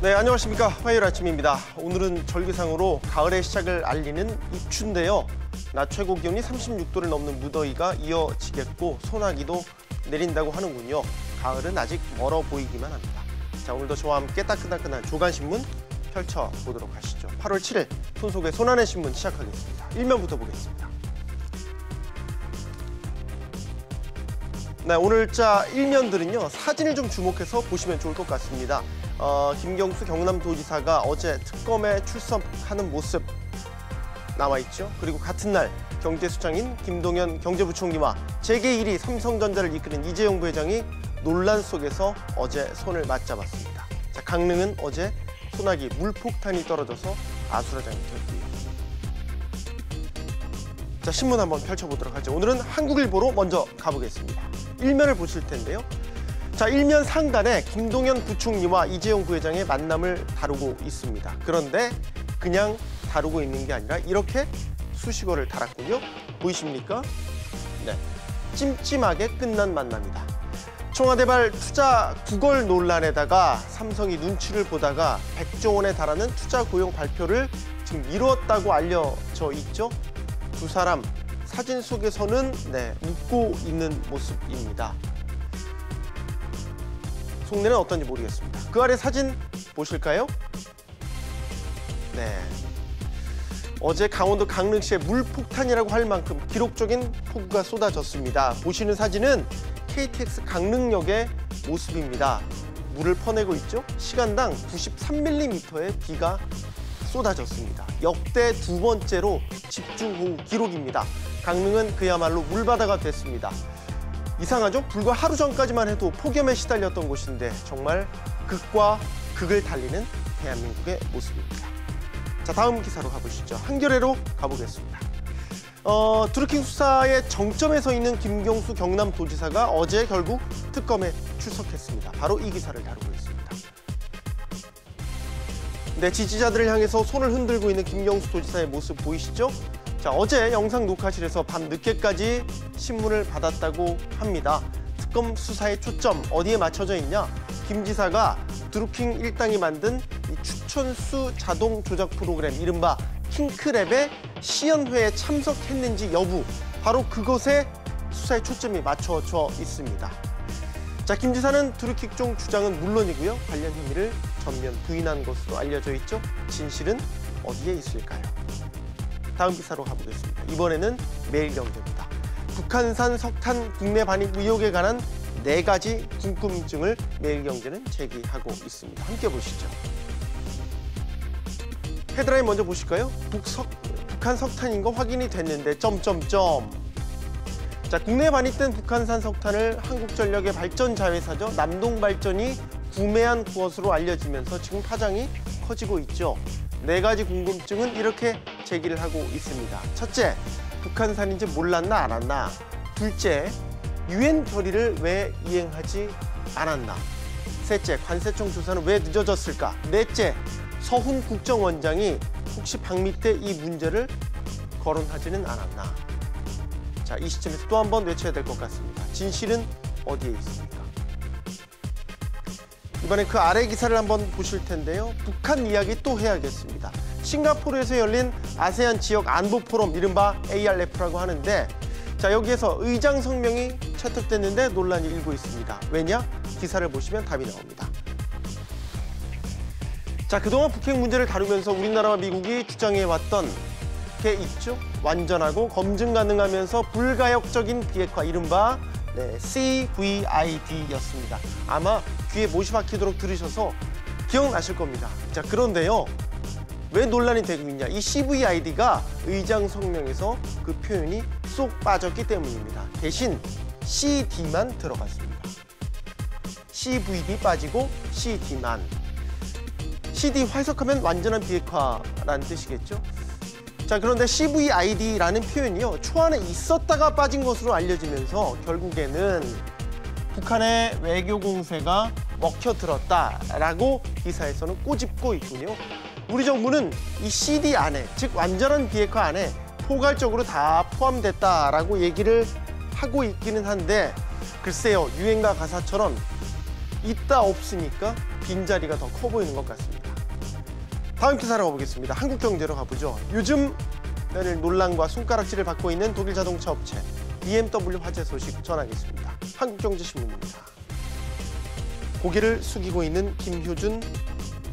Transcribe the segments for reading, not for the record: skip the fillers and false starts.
네, 안녕하십니까. 화요일 아침입니다. 오늘은 절기상으로 가을의 시작을 알리는 입추인데요. 낮 최고 기온이 36도를 넘는 무더위가 이어지겠고 소나기도 내린다고 하는군요. 가을은 아직 멀어 보이기만 합니다. 자, 오늘도 저와 함께 따끈따끈한 조간신문 펼쳐보도록 하시죠. 8월 7일 손속의 손안의 신문 시작하겠습니다. 일면부터 보겠습니다. 네, 오늘자 일면들은요. 사진을 좀 주목해서 보시면 좋을 것 같습니다. 김경수 경남도지사가 어제 특검에 출석하는 모습 나와있죠. 그리고 같은 날 경제수장인 김동연 경제부총리와 재계 1위 삼성전자를 이끄는 이재용 부회장이 논란 속에서 어제 손을 맞잡았습니다. 자, 강릉은 어제 소나기 물폭탄이 떨어져서 아수라장이 됐고요. 자, 신문 한번 펼쳐보도록 하죠. 오늘은 한국일보로 먼저 가보겠습니다. 일면을 보실 텐데요. 자, 일면 상단에 김동연 부총리와 이재용 부회장의 만남을 다루고 있습니다. 그런데 그냥 다루고 있는 게 아니라 이렇게 수식어를 달았군요. 보이십니까? 네, 찜찜하게 끝난 만남이다. 청와대발 투자 구걸 논란에다가 삼성이 눈치를 보다가 100조 원에 달하는 투자 고용 발표를 지금 미뤘다고 알려져 있죠. 두 사람 사진 속에서는 웃고 있는 모습입니다. 속내는 어떤지 모르겠습니다. 그 아래 사진 보실까요? 네. 어제 강원도 강릉시에 물폭탄이라고 할 만큼 기록적인 폭우가 쏟아졌습니다. 보시는 사진은 KTX 강릉역의 모습입니다. 물을 퍼내고 있죠? 시간당 93mm의 비가 쏟아졌습니다. 역대 두 번째로 집중호우 기록입니다. 강릉은 그야말로 물바다가 됐습니다. 이상하죠? 불과 하루 전까지만 해도 폭염에 시달렸던 곳인데 정말 극과 극을 달리는 대한민국의 모습입니다. 자, 다음 기사로 가보시죠. 한겨레로 가보겠습니다. 드루킹 수사의 정점에 서 있는 김경수 경남도지사가 어제 결국 특검에 출석했습니다. 바로 이 기사를 다루고 있습니다. 네, 지지자들을 향해서 손을 흔들고 있는 김경수 도지사의 모습 보이시죠? 자, 어제 영상 녹화실에서 밤 늦게까지 신문을 받았다고 합니다. 특검 수사의 초점 어디에 맞춰져 있냐? 김 지사가 드루킹 일당이 만든 이 추천수 자동 조작 프로그램 이른바 킹크랩의 시연회에 참석했는지 여부, 바로 그것에 수사의 초점이 맞춰져 있습니다. 자, 김 지사는 드루킹 주장은 물론이고요. 관련 혐의를 전면 부인한 것으로 알려져 있죠. 진실은 어디에 있을까요? 다음 기사로 가보겠습니다. 이번에는 매일경제입니다. 북한산 석탄 국내 반입 의혹에 관한 4가지 궁금증을 매일경제는 제기하고 있습니다. 함께 보시죠. 헤드라인 먼저 보실까요? 북한 석탄인 거 확인이 됐는데 자, 국내에 반입된 북한산 석탄을 한국전력의 발전 자회사죠. 남동발전이 구매한 것으로 알려지면서 지금 파장이 커지고 있죠. 4가지 궁금증은 이렇게 제기를 하고 있습니다. 첫째, 북한산인지 몰랐나 알았나? 둘째, 유엔 결의를 왜 이행하지 않았나? 셋째, 관세청 조사는 왜 늦어졌을까? 넷째, 서훈 국정원장이 혹시 방미 때 이 문제를 거론하지는 않았나? 자, 이 시점에서 또 한 번 외쳐야 될 것 같습니다. 진실은 어디에 있습니까? 이번엔 그 아래 기사를 한번 보실 텐데요. 북한 이야기 또 해야겠습니다. 싱가포르에서 열린 아세안 지역 안보 포럼, 이른바 ARF라고 하는데, 자, 여기에서 의장 성명이 채택됐는데 논란이 일고 있습니다. 왜냐? 기사를 보시면 답이 나옵니다. 자, 그동안 북핵 문제를 다루면서 우리나라와 미국이 주장해왔던 게 있죠. 완전하고 검증 가능하면서 불가역적인 비핵화, 이른바 CVID였습니다. 아마 귀에 못이 박히도록 들으셔서 기억나실 겁니다. 자, 그런데요. 왜 논란이 되고 있냐? 이 CVID가 의장 성명에서 그 표현이 쏙 빠졌기 때문입니다. 대신 CD만 들어갔습니다. CVD 빠지고 CD만. CD 해석하면 완전한 비핵화라는 뜻이겠죠? 자, 그런데 CVID라는 표현이요. 초안에 있었다가 빠진 것으로 알려지면서 결국에는 북한의 외교 공세가 먹혀들었다라고 기사에서는 꼬집고 있군요. 우리 정부는 이 CD 안에, 즉 완전한 비핵화 안에 포괄적으로 다 포함됐다라고 얘기를 하고 있기는 한데, 글쎄요, 유행가 가사처럼 있다 없으니까 빈자리가 더 커 보이는 것 같습니다. 다음 기사로 가보겠습니다. 한국경제로 가보죠. 요즘 논란과 손가락질을 받고 있는 독일 자동차 업체 BMW 화재 소식 전하겠습니다. 한국경제신문입니다. 고개를 숙이고 있는 김효준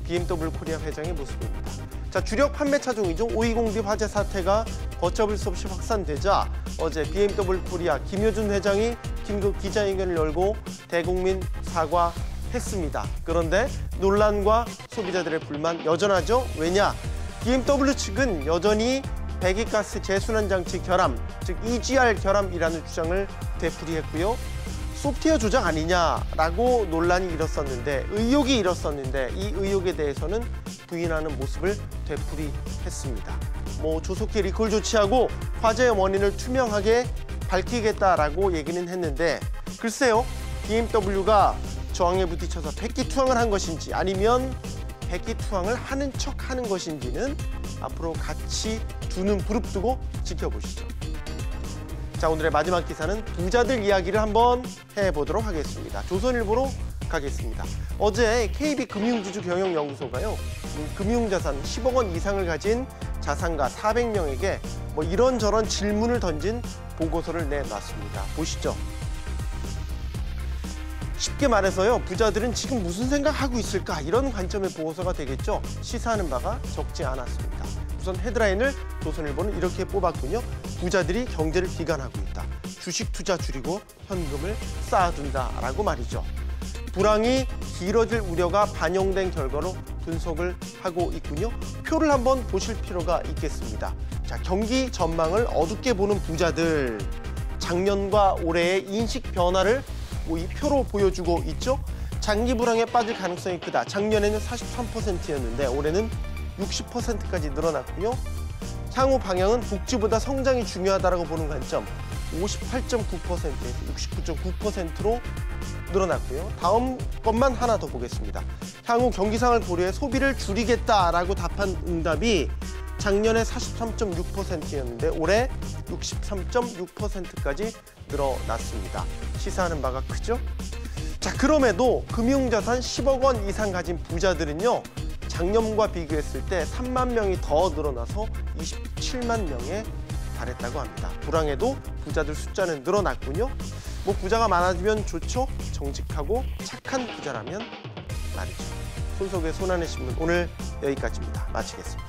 BMW 코리아 회장의 모습입니다. 자, 주력 판매 차종이죠. 520D 화재 사태가 걷잡을 수 없이 확산되자 어제 BMW 코리아 김효준 회장이 긴급 기자회견을 열고 대국민 사과했습니다. 그런데 논란과 소비자들의 불만 여전하죠. 왜냐? BMW 측은 여전히 배기가스 재순환 장치 결함, 즉 EGR 결함이라는 주장을 되풀이했고요. 소프트웨어 조작 아니냐라고 논란이 일었었는데, 의혹이 일었었는데 이 의혹에 대해서는 부인하는 모습을 되풀이했습니다. 조속히 리콜 조치하고 화재의 원인을 투명하게 밝히겠다라고 얘기는 했는데, 글쎄요, BMW가 저항에 부딪혀서 백기투항을 한 것인지 아니면 백기투항을 하는 척 하는 것인지는 앞으로 같이 두 눈 부릅뜨고 지켜보시죠. 자, 오늘의 마지막 기사는 부자들 이야기를 한번 해보도록 하겠습니다. 조선일보로 가겠습니다. 어제 KB금융지주 경영연구소가요, 금융자산 10억 원 이상을 가진 자산가 400명에게 이런저런 질문을 던진 보고서를 내놨습니다. 보시죠. 쉽게 말해서요, 부자들은 지금 무슨 생각하고 있을까? 이런 관점의 보고서가 되겠죠. 시사하는 바가 적지 않았습니다. 우선 헤드라인을 조선일보는 이렇게 뽑았군요. 부자들이 경제를 비관하고 있다. 주식 투자 줄이고 현금을 쌓아둔다라고 말이죠. 불황이 길어질 우려가 반영된 결과로 분석을 하고 있군요. 표를 한번 보실 필요가 있겠습니다. 자, 경기 전망을 어둡게 보는 부자들, 작년과 올해의 인식 변화를 이 표로 보여주고 있죠. 장기 불황에 빠질 가능성이 크다. 작년에는 43%였는데 올해는 60%까지 늘어났고요. 향후 방향은 복지보다 성장이 중요하다고 보는 관점 58.9%에서 69.9%로 늘어났고요. 다음 것만 하나 더 보겠습니다. 향후 경기상을 고려해 소비를 줄이겠다라고 답한 응답이 작년에 43.6%였는데 올해 63.6%까지 늘어났습니다. 시사하는 바가 크죠? 자, 그럼에도 금융자산 10억 원 이상 가진 부자들은요, 작년과 비교했을 때 3만 명이 더 늘어나서 27만 명에 달했다고 합니다. 불황에도 부자들 숫자는 늘어났군요. 부자가 많아지면 좋죠. 정직하고 착한 부자라면 말이죠. 손석의 손안의 신문, 오늘 여기까지입니다. 마치겠습니다.